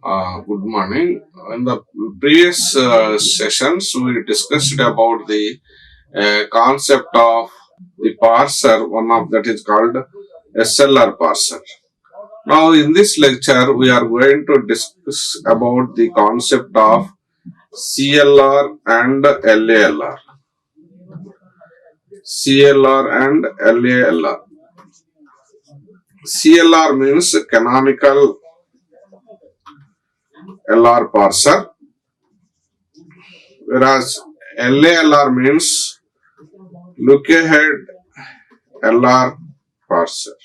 Good morning. In the previous sessions, we discussed about the concept of the parser. One of that is called SLR parser. Now, in this lecture, we are going to discuss about the concept of CLR and LALR. CLR and LALR. CLR means canonical LR parser, whereas LALR means look ahead LR parser.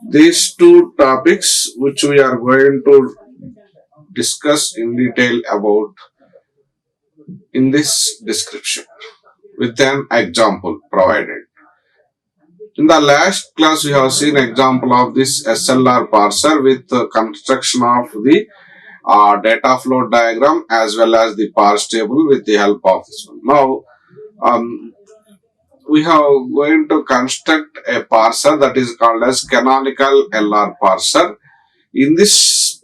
These two topics which we are going to discuss in detail about in this description with an example provided. In the last class, we have seen example of this SLR parser with the construction of the data flow diagram as well as the parse table with the help of this one. Now, we have going to construct a parser that is called as canonical LR parser. In this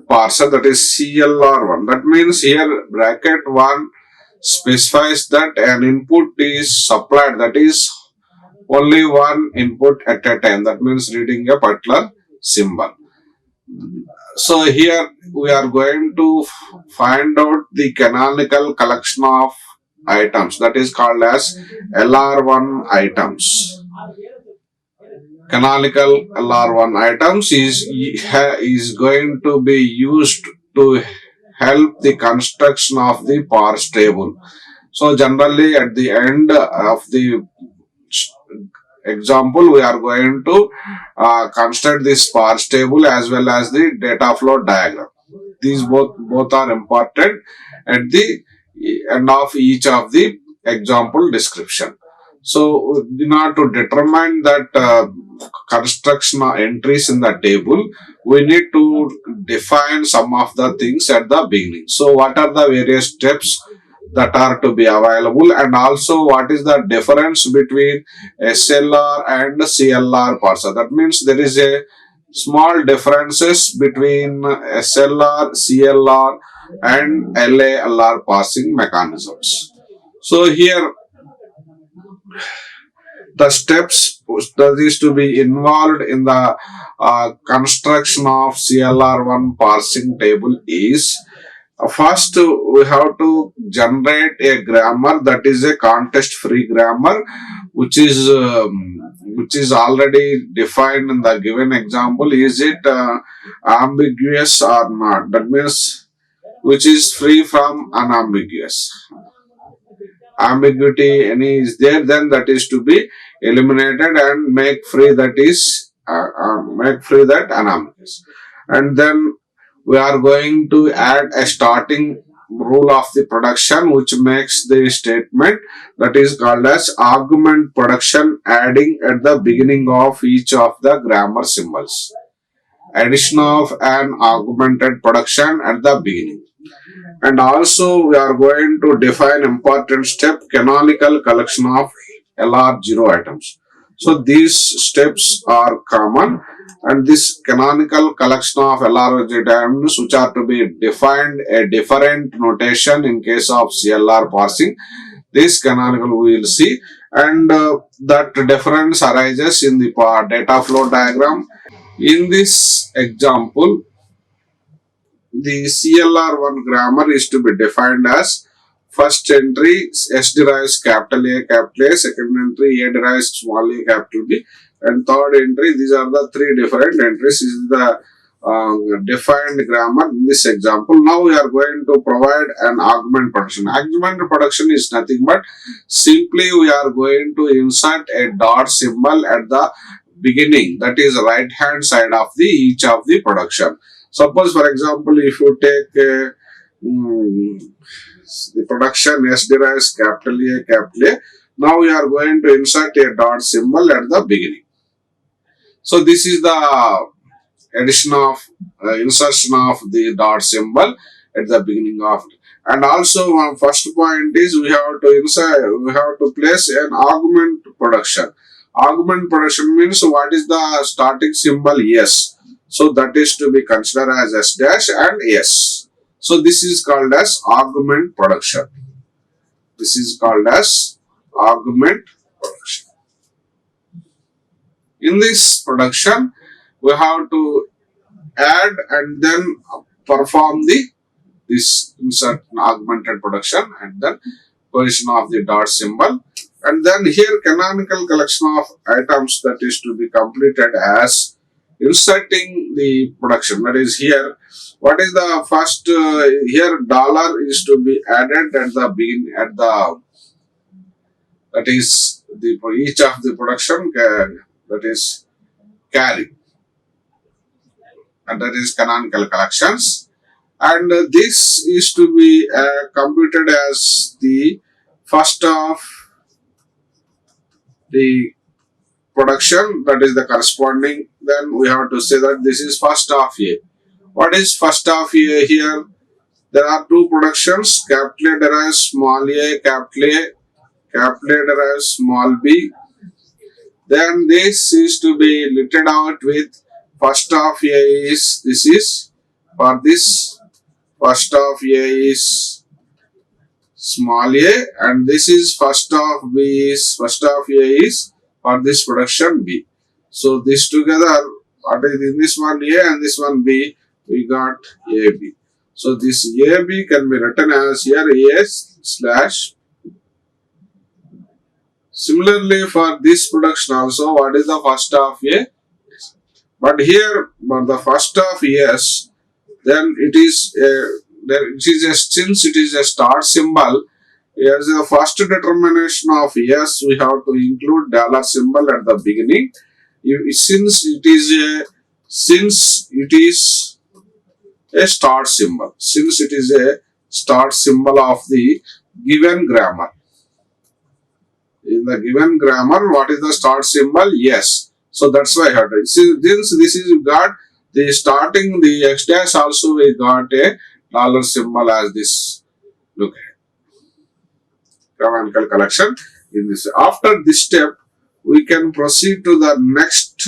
parser, that is CLR1, that means here bracket 1 specifies that an input is supplied, that is only one input at a time, that means reading a particular symbol. So here we are going to find out the canonical collection of items, that is called as LR1 items. Canonical LR1 items is going to be used to help the construction of the parse table. So generally at the end of the example, we are going to construct this parse table as well as the data flow diagram. These both are important at the end of each of the example description. So in order to determine that construction entries in the table, we need to define some of the things at the beginning. So what are the various steps that are to be available, and also what is the difference between SLR and CLR parser. That means there is a small differences between SLR, CLR and LALR parsing mechanisms. So here the steps that is to be involved in the construction of CLR1 parsing table is first we have to generate a grammar that is a context free grammar which is already defined in the given example. Is it ambiguous or not? That means which is free from unambiguous. Ambiguity any is there, then that is to be eliminated and make free that unambiguous. And then we are going to add a starting rule of the production which makes the statement that is called as argument production, adding at the beginning of each of the grammar symbols. Addition of an augmented production at the beginning. And also we are going to define important step, canonical collection of LR0 items. So these steps are common, and this canonical collection of LR0 items which are to be defined a different notation in case of CLR parsing. This canonical we will see, and that difference arises in the data flow diagram. In this example, the CLR1 grammar is to be defined as first entry S derives capital A, second entry A derives small a, capital B, and third entry, these are the three different entries. This is the defined grammar in this example. Now we are going to provide an augment production. Augment production is nothing but simply we are going to insert a dot symbol at the beginning, that is right hand side of each of the production. Suppose for example if you take the production S derives capital A, now we are going to insert a dot symbol at the beginning. So this is the addition of insertion of the dot symbol at the beginning of it. And also one first point is we have to place an augment production. Augment production means what is the starting symbol? Yes. So that is to be considered as S dash and S. So this is called as augment production. This is called as augment production. In this production, we have to add and then perform this insert augmented production and then position of the dot symbol, and then here canonical collection of items that is to be completed as inserting the production. That is here. What is the first here dollar is to be added at the begin at the, that is the for each of the production that is carry, and that is canonical collections, and this is to be computed as the first of the production, that is the corresponding. Then we have to say that this is first of A. What is first of A here? There are two productions, capital A derives small a, capital A derives small b. Then this is to be littered out with first of A is, this is for this first of A is small a, and this is first of B is, first of A is for this production B. So this together, what is in this one A and this one B, we got AB. So this AB can be written as here A slash. Similarly for this production also, what is the first of A? But here, for the first of S, then it is since it is a start symbol, as the first determination of S, we have to include dollar symbol at the beginning. Since it is a start symbol, since it is a start symbol of the given grammar. In the given grammar, what is the start symbol? Yes. So that's why I had to. Since this is got the starting the X dash also, we got a dollar symbol as this. Look at canonical collection in this. After this step, we can proceed to the next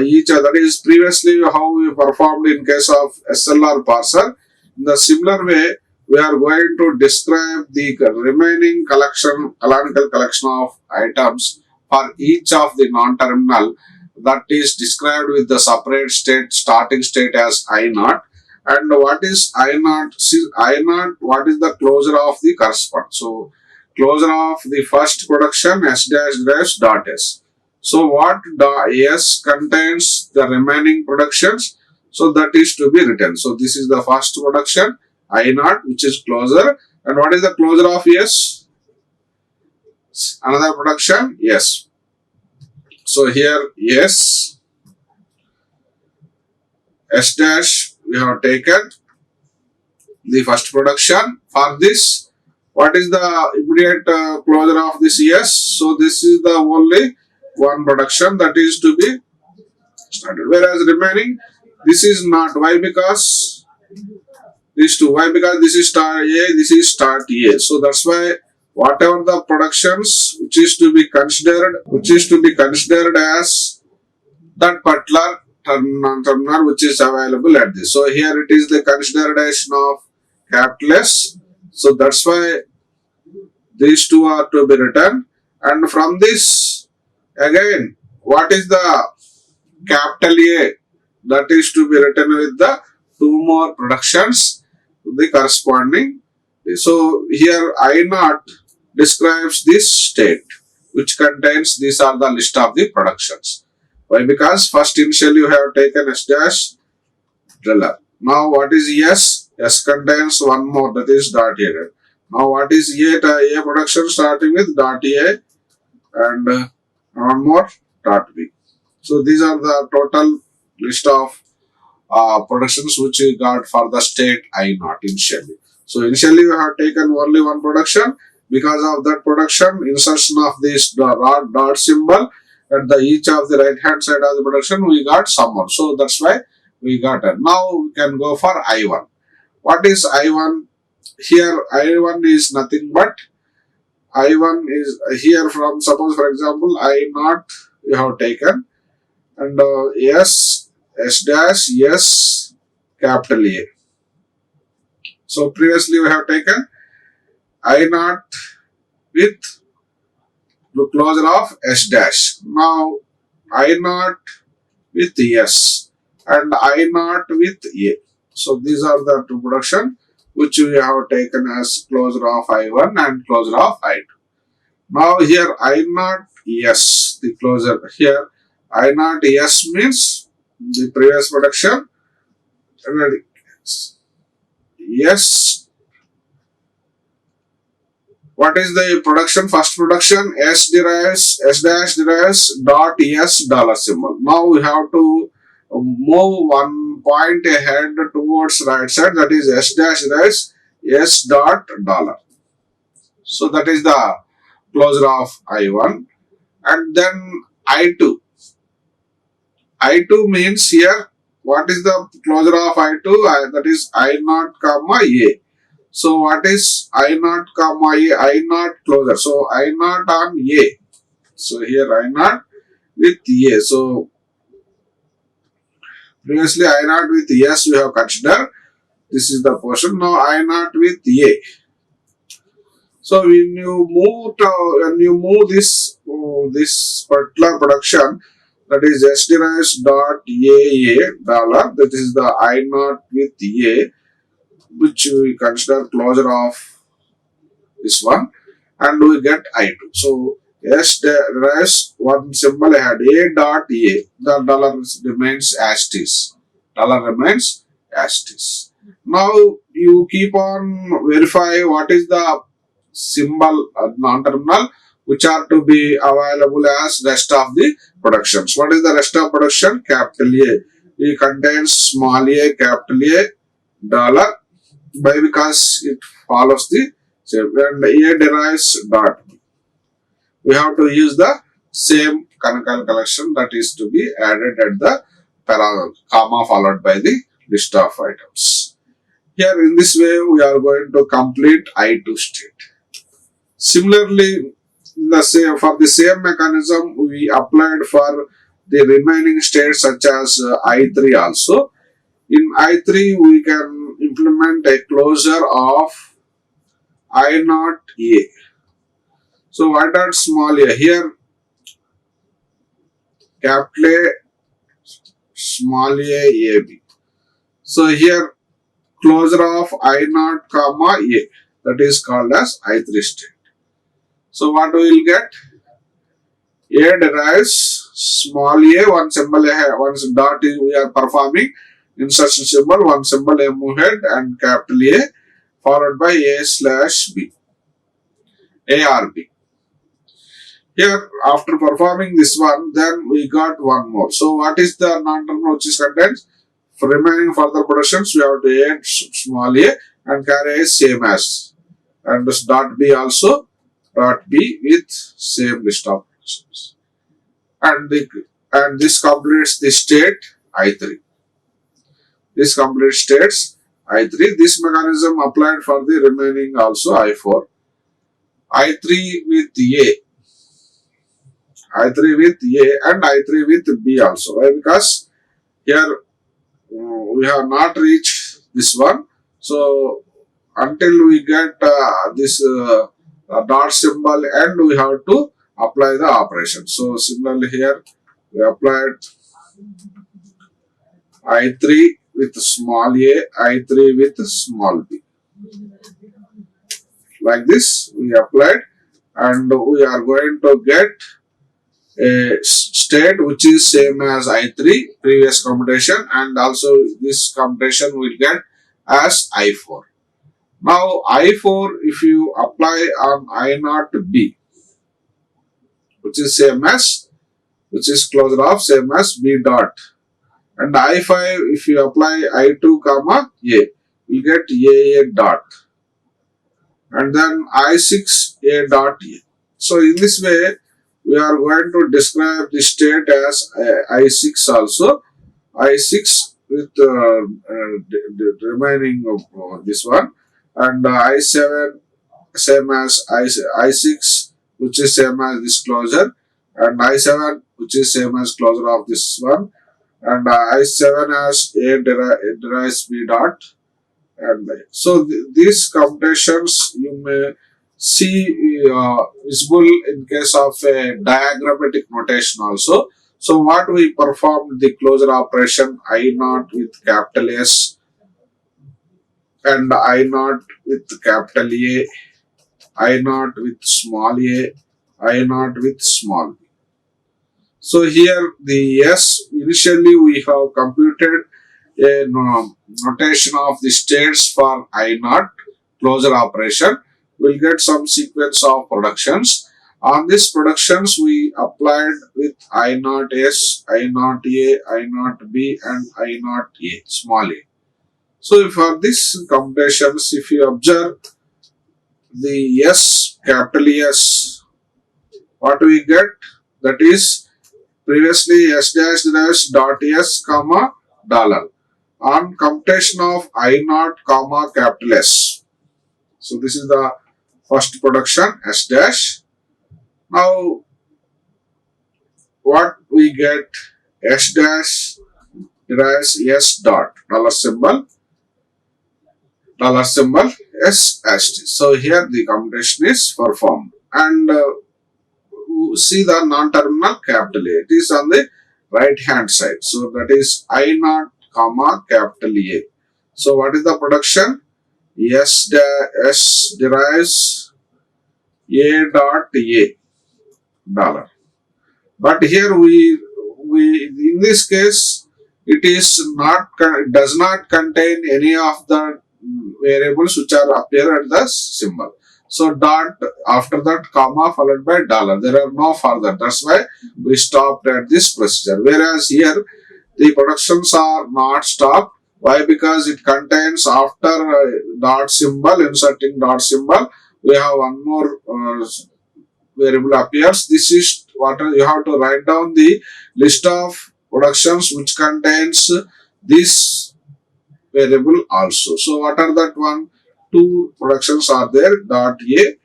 each other. Is previously how we performed in case of SLR parser. In the similar way, we are going to describe the remaining canonical collection of items for each of the non-terminal, that is described with the separate state, starting state as I0. And what is I0? See, I0, what is the closure of the corresponding? So, closure of the first production S dash dash dot S. So, what S contains the remaining productions? So, that is to be written. So, this is the first production I0, which is closure. And what is the closure of S? Another production, yes. So here, yes, S dash, we have taken the first production. For this, what is the immediate closure of this? Yes. So this is the only one production that is to be started. Whereas remaining, this is not. Why? Because these two. Why? Because this is start A, this is start A. So that's why whatever the productions which is to be considered as that particular terminal which is available at this. So here it is the consideration of capital S. So that's why these two are to be written. And from this, again, what is the capital A? That is to be written with the two more productions, the corresponding. So here I0 describes this state which contains, these are the list of the productions. Why? Because first initially you have taken S dash driller. Now what is S? S contains one more, that is dot A. Now what is A production starting with dot A and one more dot B. So these are the total list of productions which we got for the state I0 initially. So initially we have taken only one production. Because of that production, insertion of this dot symbol at the each of the right hand side of the production, we got some more. So that's why we got it. Now we can go for I1. What is I1? Here I1 is nothing but I1 is here from, suppose for example I0 you have taken, and S dash S capital A. So previously we have taken I naught with the closure of S dash. Now I naught with S and I naught with A. So these are the two production which we have taken as closure of I1 and closure of I2. Now here I naught S, the closure here I naught S means the previous production. Yes, what is the production? First production S derives S dash derives dot S dollar symbol. Now we have to move one point ahead towards right side, that is S dash derives S dot dollar. So that is the closure of I1 and then I2. I2 means here what is the closure of I2? That is I naught comma A. So what is I naught comma A? I naught closure. So I naught on A. So here I naught with A. So previously I naught with S we have considered. This is the portion. Now I naught with A. So when you move this this particular production, that is S derives dot A dollar, that is the I naught with A, which we consider closure of this one, and we get I2. So S derives one symbol ahead, A dot A, the dollar remains as it is. Dollar remains as it is. Now you keep on verify what is the symbol non-terminal which are to be available as rest of the productions. What is the rest of production? Capital A. It contains small a, capital A, dollar, by because it follows the same, and A derives dot. We have to use the same canonical collection that is to be added at the comma followed by the list of items. Here in this way we are going to complete I2 state. Similarly, for the same mechanism we applied for the remaining states such as I3 also. In I3 we can implement a closure of I naught A. So what are small a? Here capital A, small a, AB. So here closure of I naught comma A, that is called as I3 state. So what we will get? A derives small a, one symbol a, one dot we are performing insertion symbol, one symbol a move head and capital A followed by A slash B, A or B. Here after performing this one, then we got one more. So what is the non-terminal which is contained? For remaining further productions, we have to add small a and carry a same as, and this dot B also dot B with same list of productions. And this completes the state I3. This completes states I3. This mechanism applied for the remaining also I4. I3 with A. I3 with A and I3 with B also. Why? Because here we have not reached this one. So until we get this dot symbol and we have to apply the operation. So similarly here we applied I3 with small a, I3 with small b. Like this we applied and we are going to get a state which is same as I3 previous computation, and also this computation will get as I4. Now I4 if you apply on I0 B, which is same as, which is closure of same as B dot, and I5 if you apply I2 comma A, you get A dot, and then I6 A dot A. So in this way we are going to describe the state as I6 also, I6 with the remaining of this one, and I7 same as I6 which is same as this closure, and I7 which is same as closure of this one, and I7 as A derives B dot. And so these computations you may see visible in case of a diagrammatic notation also. So what we performed the closure operation I naught with capital S and I naught with capital A, I naught with small a, I naught with small b. So here the S initially we have computed a notation of the states for I naught closure operation. We'll get some sequence of productions. On these productions we applied with I naught S, I naught A, I naught B and I naught A, small a. So for these computations, if you observe the S, capital S, what we get, that is previously S dash dash dot S comma dollar on computation of I naught comma capital S. So this is the first production S dash. Now what we get, S dash derives S dot dollar symbol S hash. So here the computation is performed and see the non-terminal capital A. It is on the right hand side. So that is I naught comma capital A. So what is the production? S derives A dot A dollar. But here we in this case it is not it does not contain any of the variables which are appear at the symbol. So dot after that comma followed by dollar. There are no further. That's why we stopped at this procedure. Whereas here the productions are not stopped. Why? Because it contains after dot symbol, inserting dot symbol, we have one more variable appears. This is what you have to write down the list of productions which contains this variable also. So what are that one? Two productions are there, dot A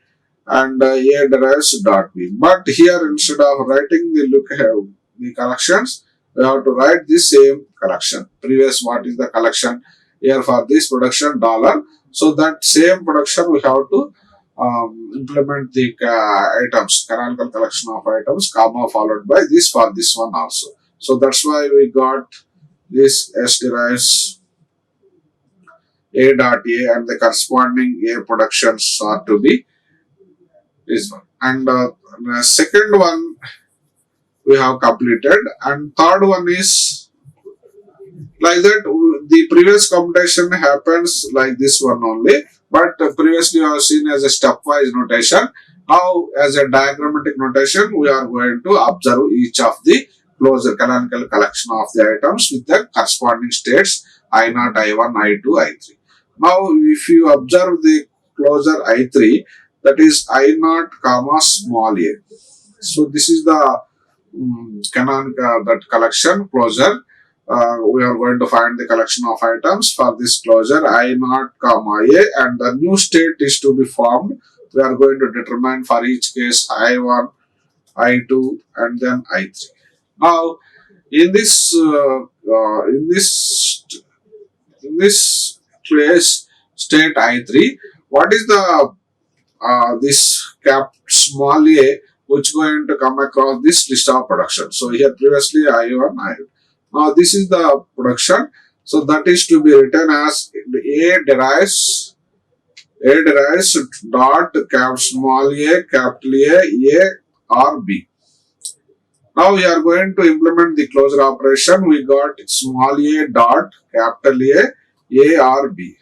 and A derives dot B. But here instead of writing the collections, we have to write the same collection. Previous what is the collection? Here for this production dollar. So that same production we have to implement the items, canonical collection of items, comma followed by this for this one also. So that's why we got this S derives A dot A and the corresponding A productions are to be this one. And the second one we have completed, and third one is like that. The previous computation happens like this one only, but previously I have seen as a stepwise notation. Now as a diagrammatic notation we are going to observe each of the closure canonical collection of the items with the corresponding states I0, I1, I2, I3. Now if you observe the closure I3, that is I0 comma small a. So this is the canonical that collection closure. We are going to find the collection of items for this closure I naught comma A, and the new state is to be formed. We are going to determine for each case I1, I2 and then I3. Now in this case state I3, what is the this cap small a which going to come across this list of production. So here previously I1, I2. Now this is the production. So that is to be written as A derives dot cap small a capital A or B. Now we are going to implement the closure operation. We got small a dot capital A or B.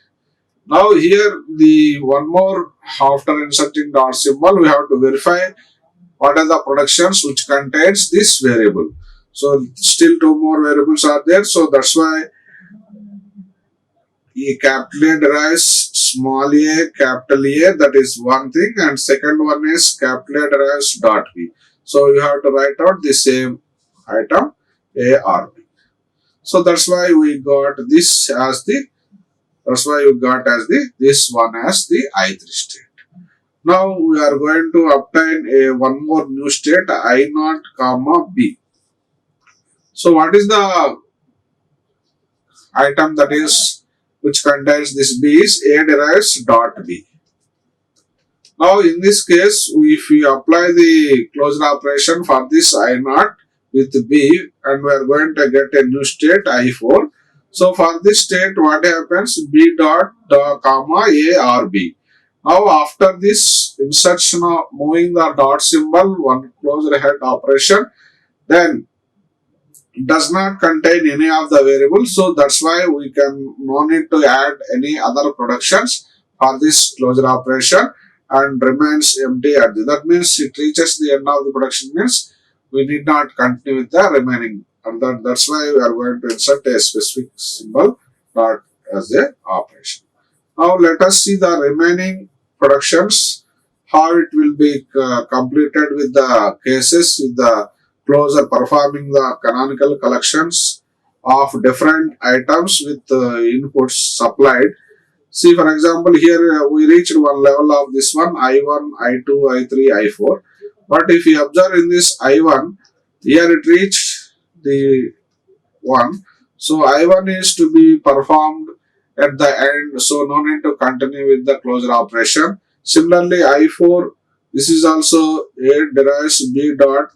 Now here the one more after inserting dot symbol we have to verify what are the productions which contains this variable. So still two more variables are there. So that's why a capital A derives small a capital A, that is one thing, and second one is capital A derives dot B. So you have to write out the same item A or B. So that's why we got this as the this one as the I3 state. Now we are going to obtain a one more new state I0 comma B. So what is the item that is which contains this B is A derives dot B. Now in this case, if we apply the closure operation for this I naught with B, and we are going to get a new state I4. So for this state, what happens? B dot comma A or B. Now after this insertion of moving the dot symbol, one closure head operation, then does not contain any of the variables. So that's why we can no need to add any other productions for this closure operation and remains empty at the. That means it reaches the end of the production means we need not continue with the remaining, and that's why we are going to insert a specific symbol dot as a operation. Now let us see the remaining productions, how it will be completed with the cases with the closer performing the canonical collections of different items with inputs supplied. See, for example, here we reached one level of this one I1, I2, I3, I4. But if you observe in this I1, here it reached the 1. So I1 is to be performed at the end. So no need to continue with the closure operation. Similarly, I4, this is also A derives B dot,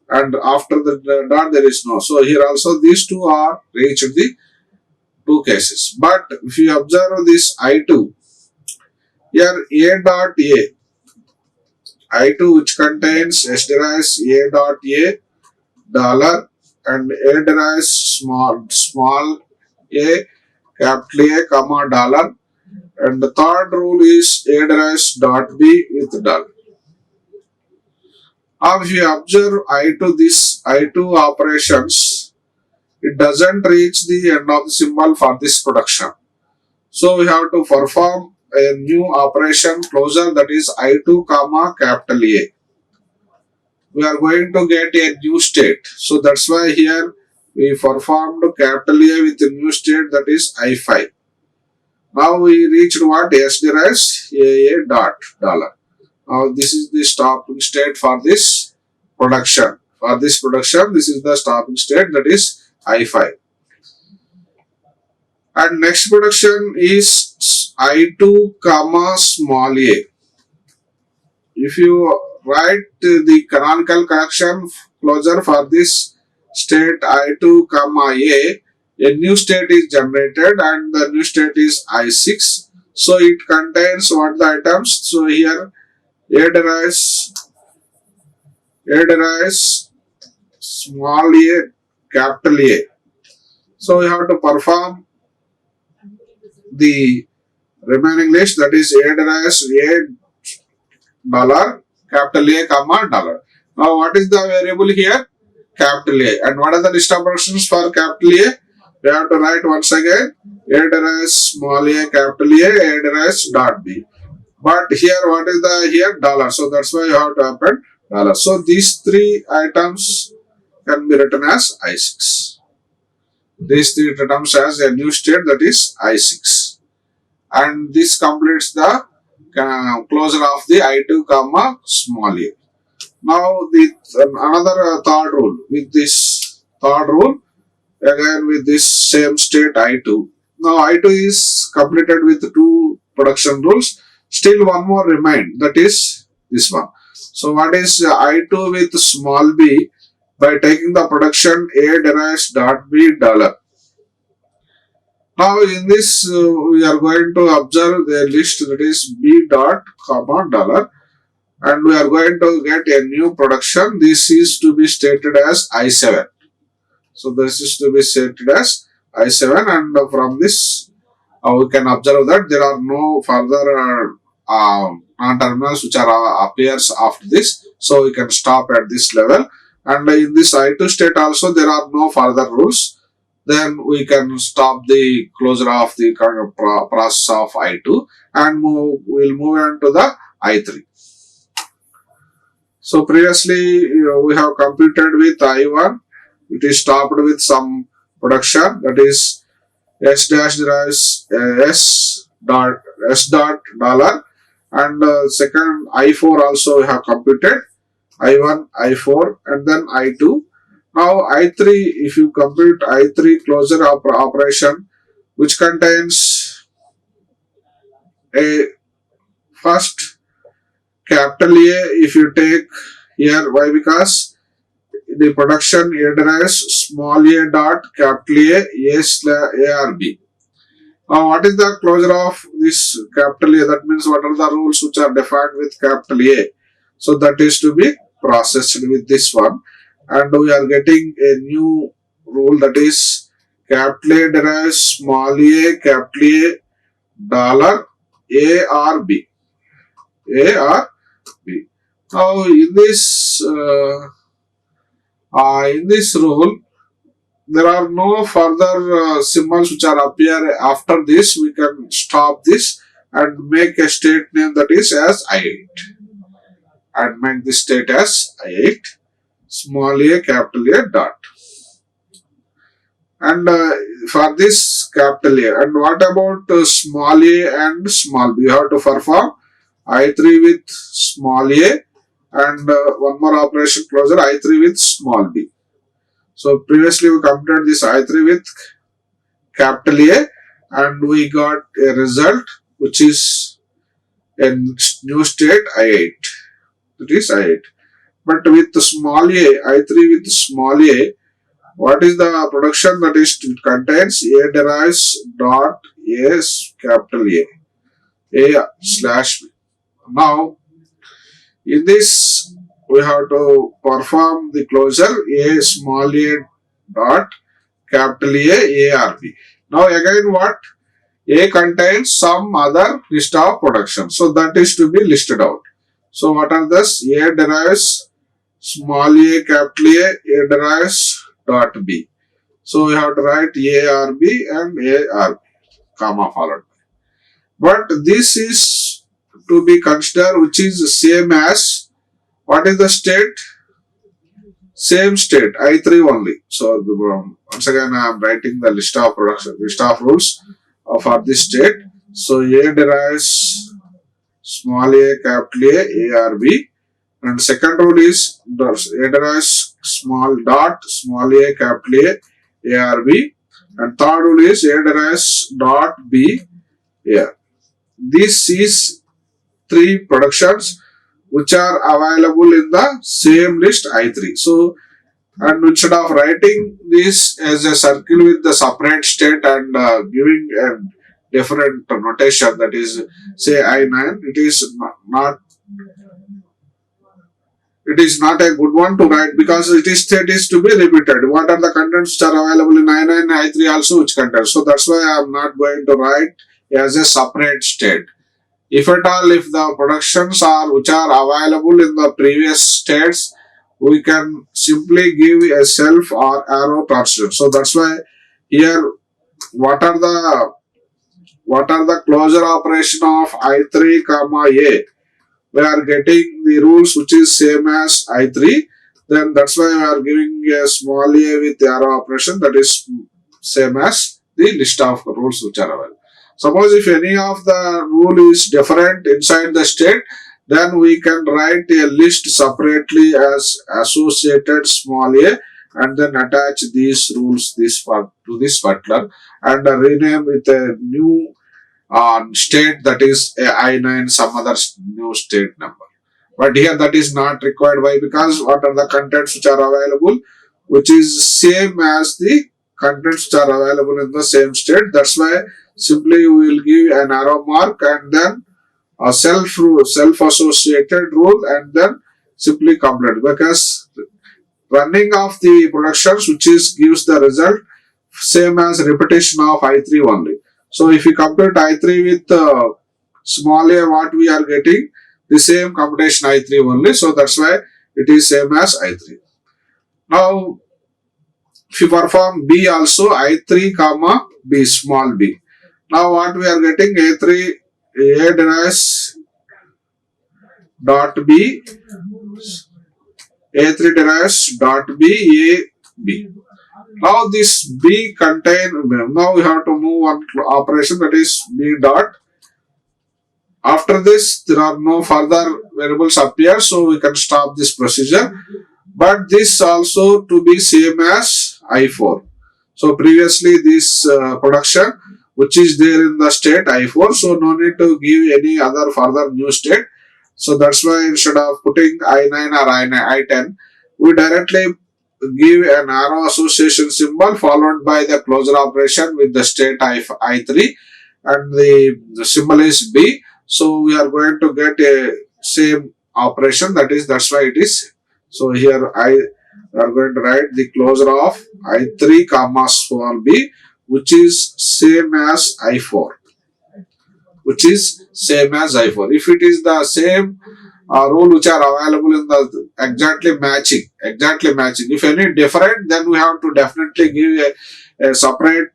and after the dot there is no. So here also these two are reached the two cases. But if you observe this I2, here A dot A, I2 which contains S derives A dot A dollar and A derives small a capital A comma dollar, and the third rule is A derives dot B with dollar. Now if you observe I2, this I2 operations, it doesn't reach the end of the symbol for this production. So we have to perform a new operation closure, that is I2 comma capital A. We are going to get a new state. So that's why here we performed capital A with a new state, that is I5. Now we reached what? S derives A dot dollar. Now this is the stopping state for this production. For this production, this is the stopping state, that is I5. And next production is I2 comma small a. If you write the canonical connection closure for this state I2 comma a new state is generated and the new state is I6. So it contains what the items? So here A derives small a capital A. So we have to perform the remaining list, that is A derives A dollar capital A comma dollar. Now what is the variable here? Capital A. And what are the list operations for capital A? We have to write once again A derives small a capital A derives dot B. But here what is the here dollar? So that's why you have to append dollar. So these three items can be written as I6. These three items as a new state, that is I6. And this completes the closure of the I2 comma small a. Now the another third rule. With this third rule, again with this same state I2. Now I2 is completed with two production rules. Still one more remain, that is this one. So what is I2 with small b? By taking the production A derives dot B dollar. Now in this we are going to observe the list, that is B dot comma dollar, and we are going to get a new production. This is to be stated as I7. So this is to be stated as I7, and from this we can observe that there are no further non-terminals which are appears after this. So we can stop at this level, and in this I2 state also there are no further rules. Then we can stop the closure of the process of I2 and we'll move on to the I3. So previously we have completed with I1. It is stopped with some production, that is S dash derives S dot dollar, and second I4 also we have completed I1, I4, and then I2. Now I3, if you compute I3 closure operation, which contains a first capital A, if you take here, why? Because the production A derives small a dot capital A slash ARB. Now, what is the closure of this capital A? That means what are the rules which are defined with capital A? So that is to be processed with this one, and we are getting a new rule, that is capital A derives small a capital A dollar ARB. ARB. Now in this rule, there are no further symbols which are appear after this. We can stop this and make a state name, that is as I8, and make this state as I8 small a capital A dot, and for this capital A. And what about small a and small b? We have to perform I3 with small a, and one more operation closure, I3 with small b. So previously we computed this I3 with capital A, and we got a result which is a new state I8. That is I8. But with the small a, I3 with small a, what is the production? That is, it contains A derives dot A capital A slash B. Now, in this, we have to perform the closure A small a dot capital A ARB. Now again, what? A contains some other list of production. So that is to be listed out. So what are this? A derives small a capital A derives dot B. So we have to write ARB and ARB, comma followed by. But this is to be considered, which is same as, what is the state? Same state, I3 only. So once again I am writing the list of rules for this state. So A derives small a capital A ARB, and second rule is A derives small a capital A ARB, and third rule is A derives dot B. Yeah, this is three productions which are available in the same list I3. So, and instead of writing this as a circle with the separate state and giving a different notation, that is say I9, it is not a good one to write, because it is state is to be repeated. What are the contents which are available in I9 and I3 also which contains? So that's why I am not going to write as a separate state. If at all, if the productions are which are available in the previous states, we can simply give a self or arrow transition. So that's why here, what are the closure operation of I3 comma A? We are getting the rules which is same as I3. Then that's why we are giving a small a with arrow operation, that is same as the list of rules which are available. Suppose if any of the rule is different inside the state, then we can write a list separately as associated small a, and then attach these rules to this particular, and rename with a new state, that is a I9 some other new state number. But here that is not required. Why? Because what are the contents which are available, which is same as the contents which are available in the same state. That's why simply we will give an arrow mark and then a self-associated rule, and then simply complete, because running of the productions which is gives the result same as repetition of I3 only. So if we compute I3 with small a, what we are getting? The same computation I3 only. So that's why it is same as I3. Now, if you perform B also, I3 comma B small b. Now what we are getting? A derives dot B, A3 derives dot B, A B. Now this B contain, now we have to move one operation, that is B dot. After this, there are no further variables appear, so we can stop this procedure. but this also to be same as I4. So previously this production which is there in the state I4, so no need to give any other further new state. So that's why instead of putting I9 or I10, we directly give an arrow association symbol followed by the closure operation with the state I3, and the symbol is B. So we are going to get a same operation, that's why it is. So here I are going to write the closure of I3 comma small b, which is same as I4, which is same as I4. If it is the same rule which are available in the exactly matching. If any different, then we have to definitely give a separate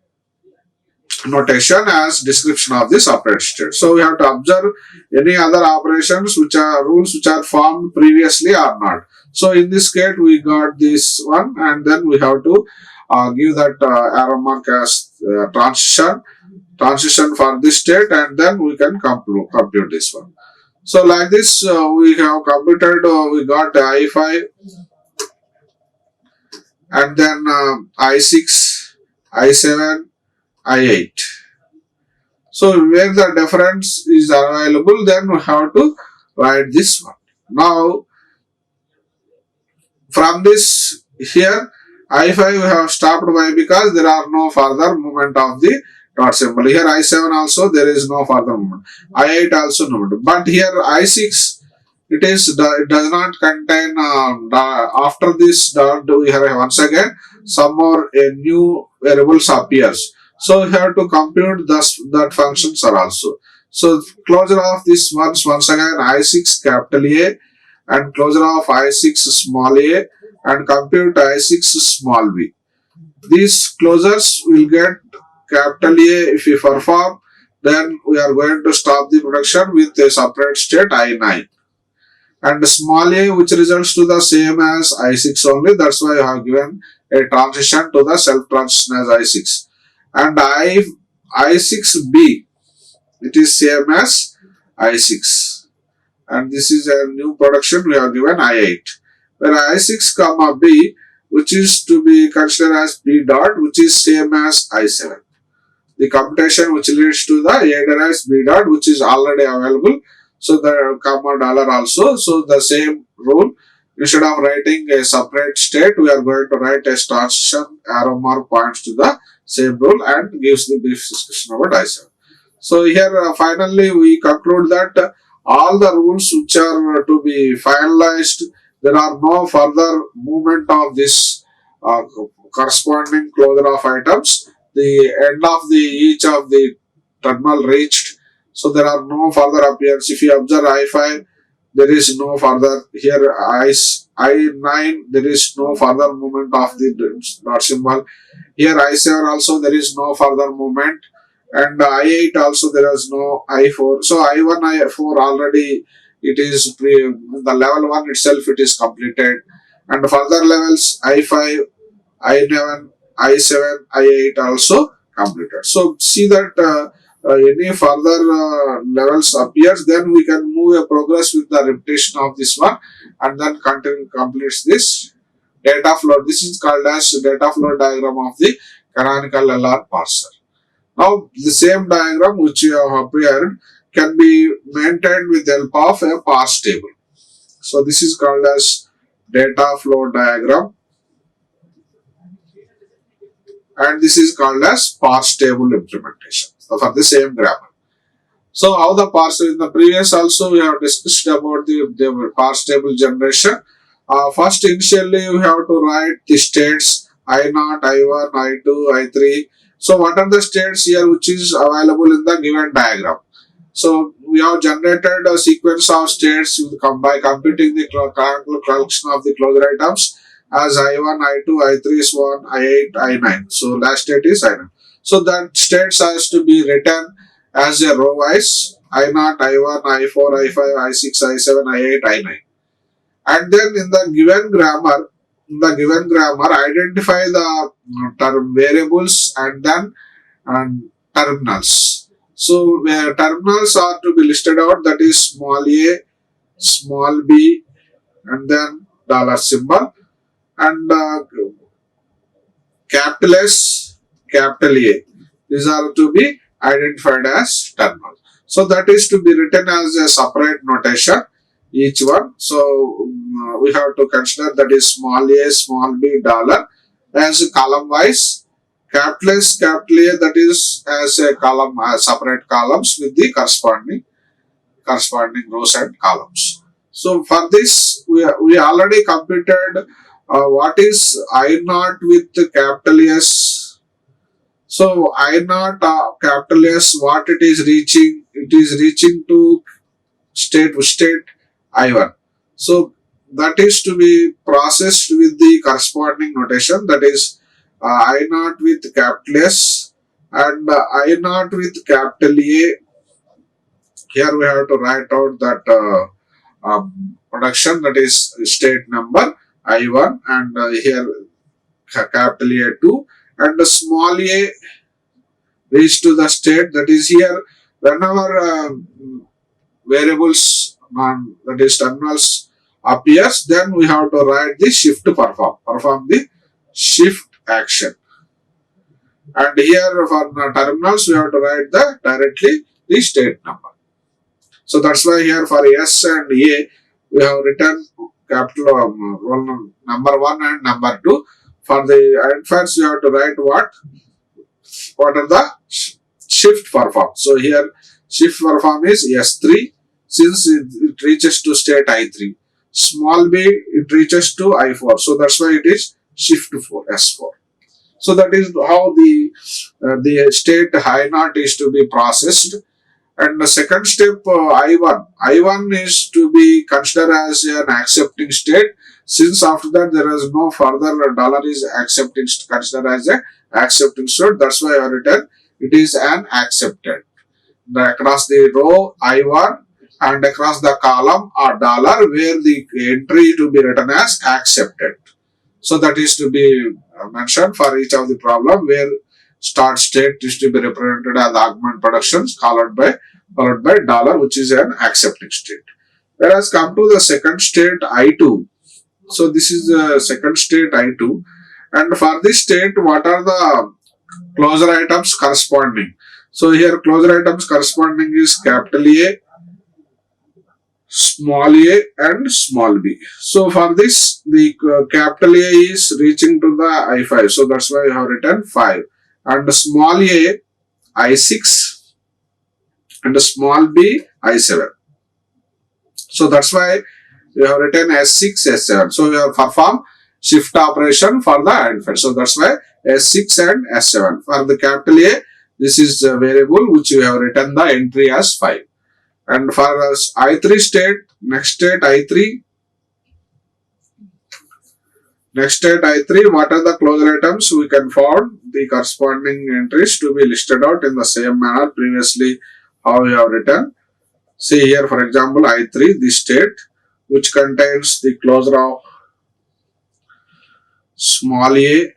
notation as description of the separate state. So we have to observe any other operations which are rules which are formed previously or not. So in this case we got this one, and then we have to give that arrow mark as transition for this state, and then we can compute this one. So like this we have computed, we got I5 and then I6, I7, I8. So where the difference is available, then we have to write this one. Now from this here I5 we have stopped by because there are no further movement of the dot symbol. Here I7 also there is no further movement. I8 also no movement. But here I6 it does not contain after this dot we have once again some more a new variables appears. So we have to compute that functions are also. So closure of this once again I6 capital A and closure of I6 small a and compute I6 small b. These closures will get capital A if we perform, then we are going to stop the production with a separate state I9. And small a which results to the same as I6 only, that's why I have given a transition to the self transition as I6. And I6b, it is same as I6. And this is a new production we have given I8. Where I6 comma b, which is to be considered as b dot, which is same as I7. The computation which leads to the either as b dot, which is already available. So the comma dollar also. So the same rule. Instead of writing a separate state, we are going to write a transition arrow mark points to the same rule and gives the brief description about I7. So here finally we conclude that all the rules which are to be finalized, there are no further movement of this corresponding closure of items. The end of the each of the terminal reached, so there are no further appearance. If you observe I5, there is no further. Here I9, there is no further movement of the dot symbol. Here I7 also there is no further movement, and I8 also there is no I4. So I1, I4 already it is the level 1 itself it is completed, and further levels I5, I11, I7, I8 also completed. So see that any further levels appears, then we can move a progress with the repetition of this one, and then completes this data flow. This is called as data flow diagram of the canonical LLR parser. Now the same diagram which you have appeared can be maintained with the help of a parse table. So this is called as data flow diagram, and this is called as parse table implementation for the same grammar. So how the parser in the previous also we have discussed about the parse table generation. First initially we have to write the states I0, I1, I2, I3. So what are the states here which is available in the given diagram? So we have generated a sequence of states by computing the collection of the closure items as I1, I2, I3 is 1, I8, I9. So last state is I9. So that states has to be written as a row wise I0, I1, I4, I5, I6, I7, I8, I9. And then in the given grammar, identify the term variables and then terminals. So where terminals are to be listed out, that is small a, small b, and then dollar symbol. and capital S, capital A. These are to be identified as terminals. So that is to be written as a separate notation, each one. So we have to consider that is small a, small b, dollar as column wise. Capital S, capital A, that is as a column, separate columns with the corresponding rows and columns. So for this, we already computed what is I naught with capital S. So I naught capital S, what it is reaching? It is reaching to state I1. So that is to be processed with the corresponding notation, that is I naught with capital S and I naught with capital A. Here we have to write out that production, that is state number I1, and here capital A2, and the small a reach to the state, that is here whenever variables that is terminals appears, then we have to write the shift perform the shift action, and here for terminals we have to write the directly the state number. So that's why here for S and A we have written capital roll number 1 and number 2. For the identifiers you have to write what are the shift perform. So here shift perform is S3, since it reaches to state I3. Small b, it reaches to I4. So that's why it is shift 4, S4. So that is how the state I naught is to be processed. And the second step, I1. I1 is to be considered as an accepting state. Since after that there is no further dollar is accepting, considered as a accepting state. That's why I have written it is an accepted. Across the row I1 and across the column or dollar where the entry to be written as accepted. So that is to be mentioned for each of the problem where start state is to be represented as augment productions followed by dollar, which is an accepting state. Whereas come to the second state I2. So this is the second state I2, and for this state what are the closure items corresponding? So here closure items corresponding is capital A, small a and small b. So for this the capital A is reaching to the I5, so that's why I have written 5, and the small a I6 and the small b I7. So that's why we have written S6, S7. So we have performed shift operation for the identifier. So that's why S6 and S7. For the capital A, this is a variable which we have written the entry as 5. And for I3 state, next state I3, what are the closure items? We can find the corresponding entries to be listed out in the same manner previously how we have written. See here, for example, I3, the state which contains the closure of small a,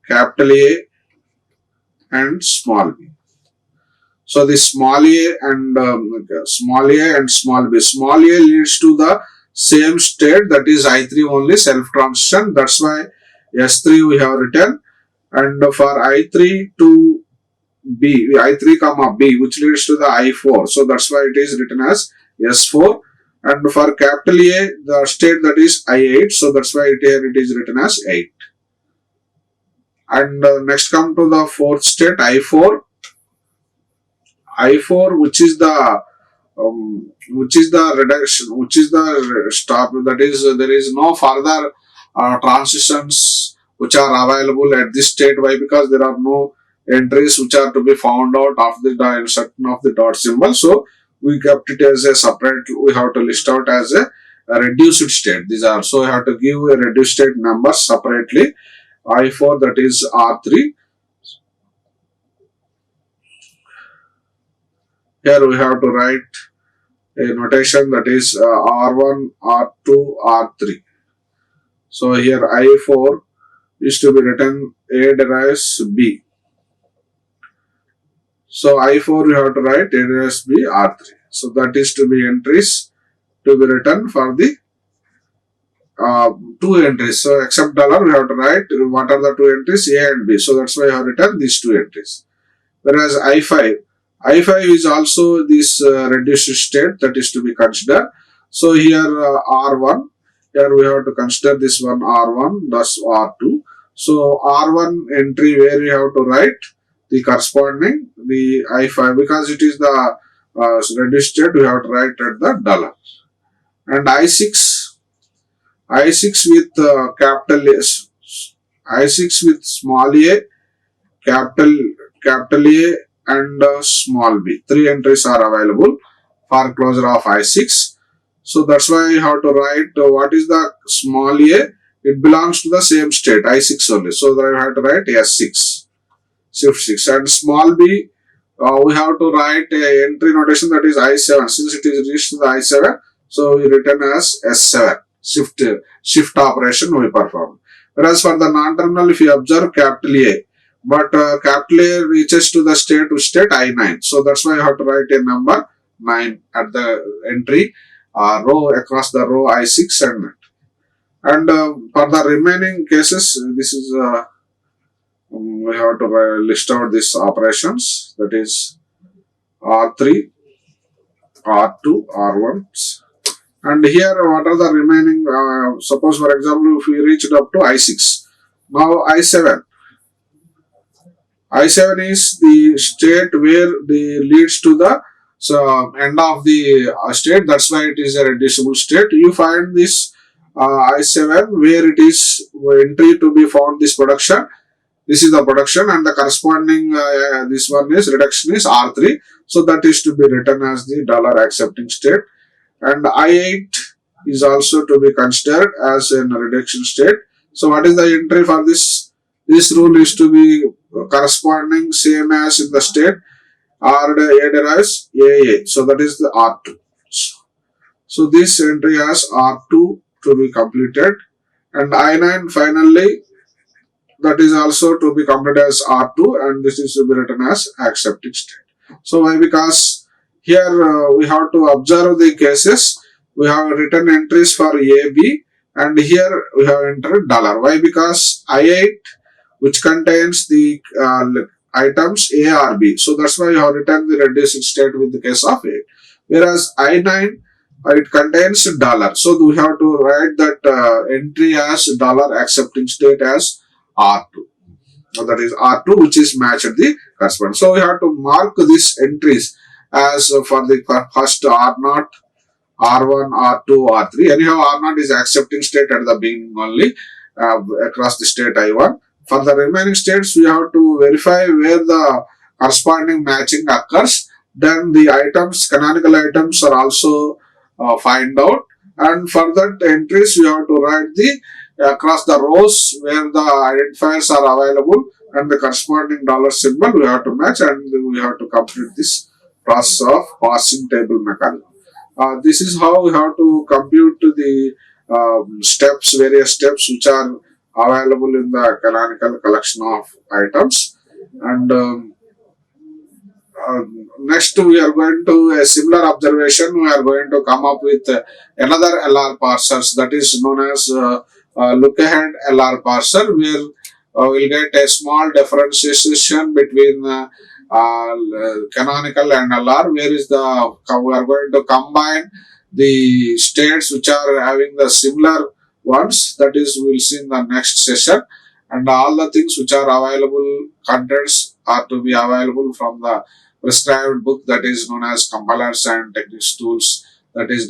capital A and small b. So the small a and small b. Small a leads to the same state, that is I3 only, self transition. That's why S3 we have written, and for I3 to B, I3 comma B, which leads to the I4. So that's why it is written as S4. And for capital A, the state that is I8. So that's why here it is written as 8. And next come to the fourth state I4. I4, which is the reduction, which is the stop. That is there is no further transitions which are available at this state. Why? Because there are no entries which are to be found out of the insertion of the dot symbol. So we kept it as a separate. We have to list out as a reduced state. These are, so I have to give a reduced state number separately. I4, that is R3. Here we have to write a notation that is R1, R2, R3. So here I4 is to be written A derives B. So I4 you have to write A derives B, R3. So that is to be entries to be written for the two entries. So except dollar, we have to write what are the two entries, A and B. So that's why I have written these two entries. Whereas I5 is also this reduced state that is to be considered. So here R1, here we have to consider this one R1, thus R2. So R1 entry where we have to write the corresponding the I5 because it is the reduced state, we have to write at the dollar. And I6 with capital S, I6 with small a, capital A and small b. Three entries are available for closure of I6. So that's why you have to write what is the small a. It belongs to the same state I6 only. So that I have to write S6, shift 6. And small b, we have to write a entry notation that is I7. Since it is reached to the I7, so we written as S7. Shift operation we perform. Whereas for the non-terminal, if you observe capital A, but capital A reaches to the state I9. So that's why you have to write a number 9 at the entry row across the row I6 and for the remaining cases, this is we have to list out these operations, that is R3, R2, R1. And here what are the remaining, suppose for example if we reached up to I6. Now I7 is the state where the leads to the end of the state. That's why it is a reducible state. You find this I7 where it is entry to be found this production. This is the production and the corresponding this one is reduction is R3. So that is to be written as the dollar accepting state. And I8 is also to be considered as a reduction state. So what is the entry for this? This rule is to be corresponding same as in the state or either as AA. So that is the R2. So this entry has R2 to be completed. And I9 finally, that is also to be completed as R2 and this is to be written as accepting state. So why? Because here we have to observe the cases. We have written entries for AB and here we have entered dollar. Why? Because I8 which contains the items A or B. So that's why you have written the reduced state with the case of 8. Whereas I9 it contains dollar. So we have to write that entry as dollar accepting state as R2. That is R2 which is matched the corresponding. So we have to mark these entries as for the first R0, R1, R2, R3. Anyhow, R0 is accepting state at the beginning only across the state I1. For the remaining states, we have to verify where the corresponding matching occurs. Then the items, canonical items are also find out. And for that entries, we have to write the across the rows where the identifiers are available and the corresponding dollar symbol we have to match and we have to complete this process of parsing table mechanism. This is how we have to compute the steps, various steps which are available in the canonical collection of items. And next we are going to a similar observation. We are going to come up with another LR parsers that is known as look ahead LR parser, where we'll get a small differentiation between canonical and LR, where is the we are going to combine the states which are having the similar ones. That is, we will see in the next session. And all the things which are available, contents are to be available from the prescribed book that is known as Compilers and Techniques Tools, that is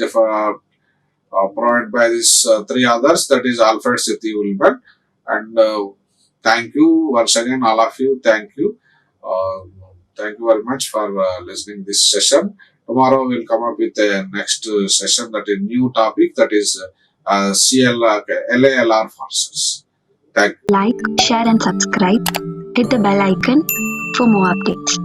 provided by these three others, that is Alfred Sethi Ullman. And thank you once again, all of you. Thank you. Thank you very much for listening this session. Tomorrow we'll come up with a next session, that is new topic, that is CLR LALR Parsers. Thank you. Like, share and subscribe. Hit the bell icon for more updates.